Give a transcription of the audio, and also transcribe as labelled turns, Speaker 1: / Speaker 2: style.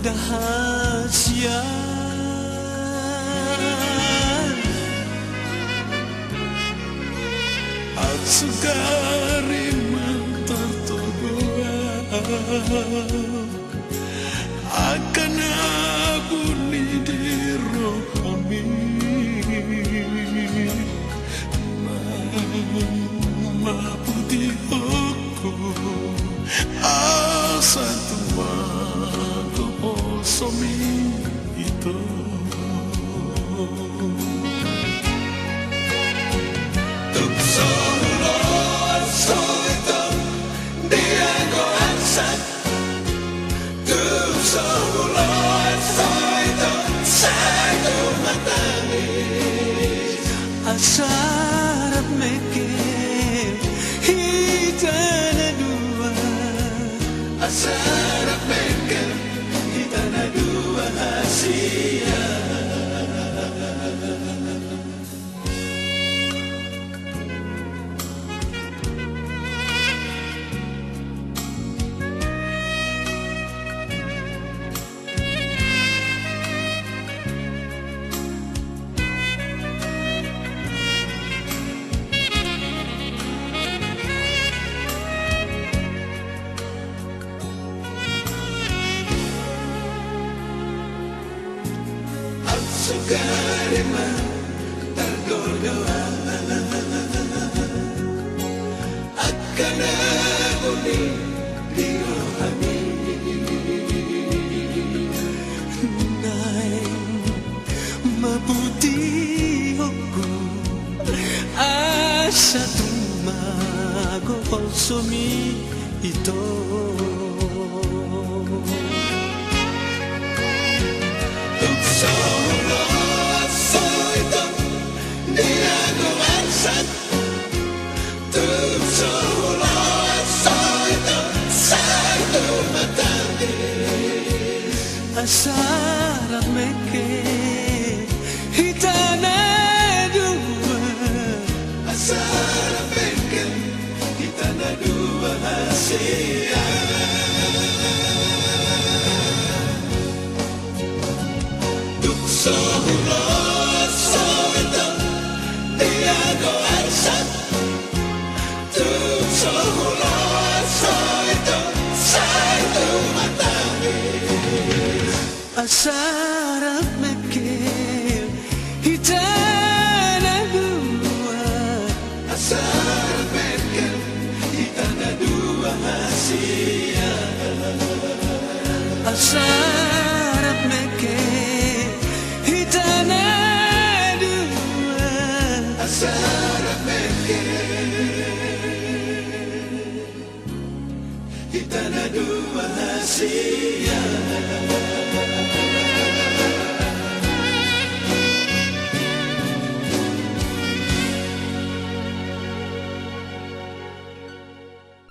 Speaker 1: dahsyat. At sugari magtartuguan akan abuni di rohami maputi aku asa tumago somi itu. Asarap mekir hitana dua, asarap mekir hitana dua hasia. Sukarema tergoda akan abuni di rohani naik maputi aku asa tumago konsumi itu. Asarap mekir hitana dua, asarap mekir hitana dua hasia. Duk sohulah soetam tiago arsat, duk sohulah soetam satu matami. Asarap mekir hitana dua, asarap mekir hitana dua hasia. Asarap mekir hitana dua, asarap mekir hitana dua hasia.